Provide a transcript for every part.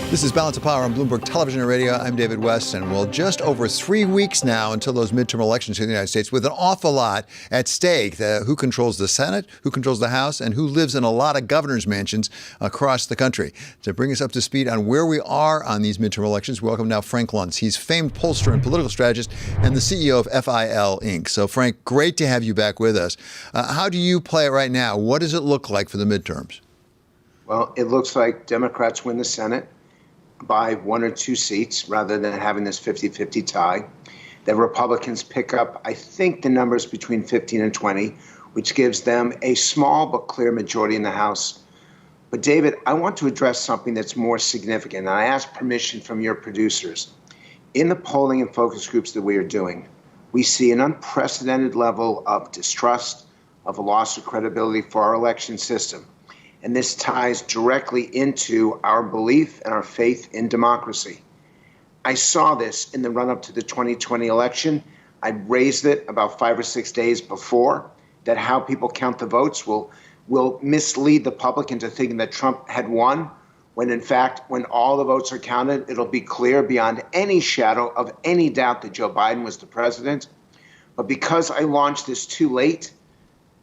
This is Balance of Power on Bloomberg Television and Radio. I'm David West, and well, just over 3 weeks now until those midterm elections in the United States, with an awful lot at stake. Who controls the Senate, who controls the House, and who lives in a lot of governor's mansions across the country. To bring us up to speed on where we are on these midterm elections, welcome now Frank Luntz. He's famed pollster and political strategist and the CEO of FIL Inc. So, Frank, great to have you back with us. How do you play it right now? What does it look like for the midterms? Well, it looks like Democrats win the Senate by 1 or 2 seats rather than having this 50-50 tie. The Republicans pick up, I think, the numbers between 15 and 20, which gives them a small but clear majority in the House. But, David, I want to address something that's more significant, and I ask permission from your producers. In the polling and focus groups that we are doing, we see an unprecedented level of distrust, of a loss of credibility for our election system. And this ties directly into our belief and our faith in democracy. I saw this in the run-up to the 2020 election. I raised it about 5 or 6 days before, that how people count the votes will mislead the public into thinking that Trump had won, when in fact, when all the votes are counted, it'll be clear beyond any shadow of any doubt that Joe Biden was the president. But because I launched this too late,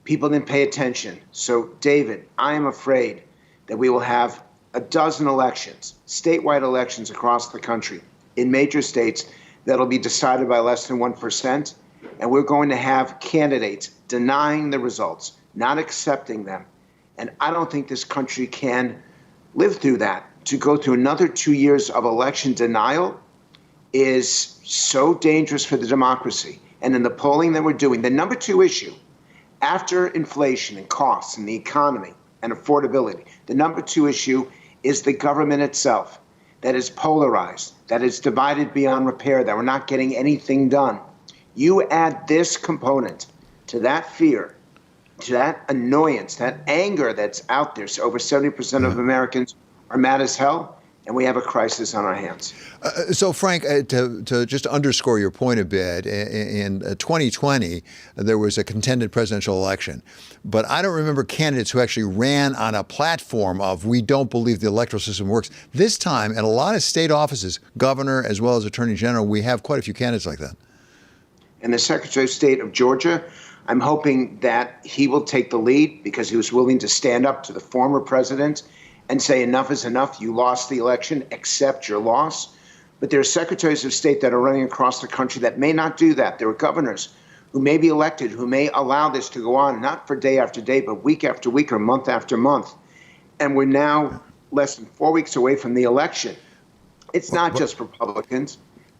people didn't pay attention. So, David, I am afraid that we will have a dozen elections, statewide elections across the country in major states that'll be decided by less than 1%. And we're going to have candidates denying the results, not accepting them. And I don't think this country can live through that. To go through another 2 years of election denial is so dangerous for the democracy. And in the polling that we're doing, the number 2 issue, after inflation and costs and the economy and affordability, the number 2 issue is the government itself, that is polarized, that is divided beyond repair, that we're not getting anything done. You add this component to that fear, to that annoyance, that anger that's out there. So over 70% of Americans are mad as hell, and we have a crisis on our hands. So, Frank, to just underscore your point a bit, in 2020, there was a contended presidential election. But I don't remember candidates who actually ran on a platform of, we don't believe the electoral system works. This time, in a lot of state offices, governor as well as attorney general, we have quite a few candidates like that. And the Secretary of State of Georgia, I'm hoping that he will take the lead because he was willing to stand up to the former president and say enough is enough. You lost the election, accept your loss. But there are secretaries of state that are running across the country that may not do that. There are governors who may be elected, who may allow this to go on, not for day after day, but week after week or month after month. And we're now less than 4 weeks away from the election. It's not just Republicans,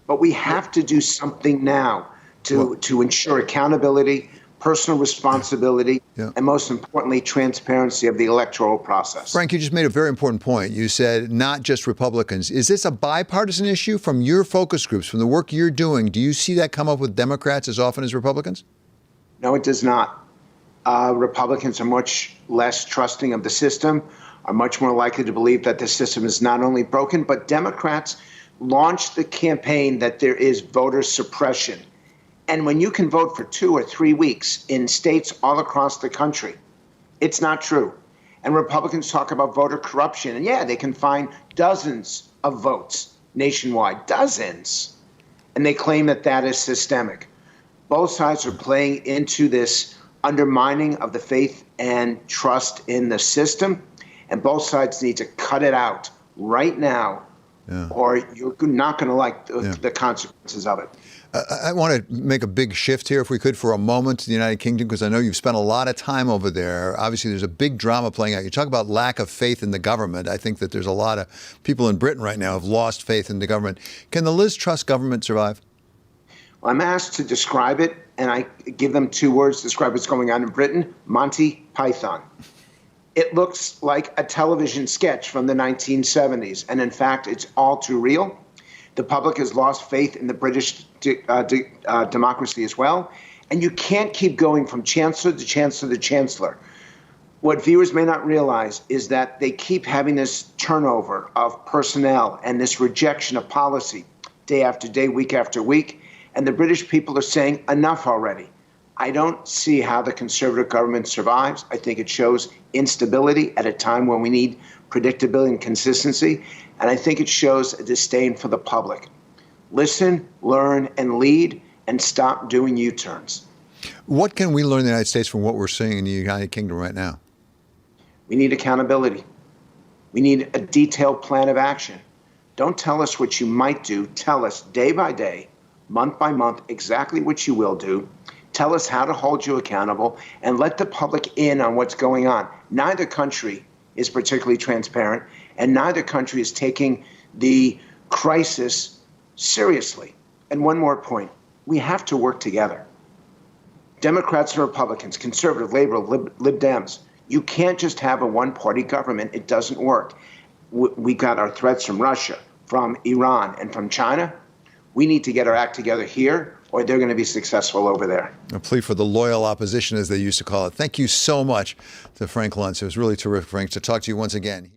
but we have to do something now to ensure accountability, personal responsibility, and most importantly, transparency of the electoral process. Frank, you just made a very important point. You said not just Republicans. Is this a bipartisan issue from your focus groups, from the work you're doing? Do you see that come up with Democrats as often as Republicans? No, it does not. Republicans are much less trusting of the system, are much more likely to believe that the system is not only broken, but Democrats launched the campaign that there is voter suppression. And when you can vote for 2 or 3 weeks in states all across the country, it's not true. And Republicans talk about voter corruption. And yeah, they can find dozens of votes nationwide, dozens. And they claim that that is systemic. Both sides are playing into this undermining of the faith and trust in the system. And both sides need to cut it out right now, or you're not going to like the consequences of it. I want to make a big shift here, if we could, for a moment to the United Kingdom, because I know you've spent a lot of time over there. Obviously, there's a big drama playing out. You talk about lack of faith in the government. I think that there's a lot of people in Britain right now who have lost faith in the government. Can the Liz Truss government survive? Well, I'm asked to describe it, and I give them 2 words to describe what's going on in Britain: Monty Python. It looks like a television sketch from the 1970s, and in fact, it's all too real. The public has lost faith in the British democracy as well. And you can't keep going from chancellor to chancellor to chancellor. What viewers may not realize is that they keep having this turnover of personnel and this rejection of policy day after day, week after week. And the British people are saying enough already. I don't see how the Conservative government survives. I think it shows instability at a time when we need predictability, and consistency. And I think it shows a disdain for the public. Listen, learn, and lead, and stop doing U-turns. What can we learn in the United States from what we're seeing in the United Kingdom right now? We need accountability. We need a detailed plan of action. Don't tell us what you might do. Tell us day by day, month by month, exactly what you will do. Tell us how to hold you accountable, and let the public in on what's going on. Neither country is particularly transparent, and neither country is taking the crisis seriously. And one more point, we have to work together. Democrats and Republicans, conservative, labor, Lib Dems. You can't just have a one-party government. It doesn't work. We got our threats from Russia, from Iran, and from China. We need to get our act together here, or they're going to be successful over there. A plea for the loyal opposition, as they used to call it. Thank you so much to Frank Luntz. It was really terrific, Frank, to talk to you once again.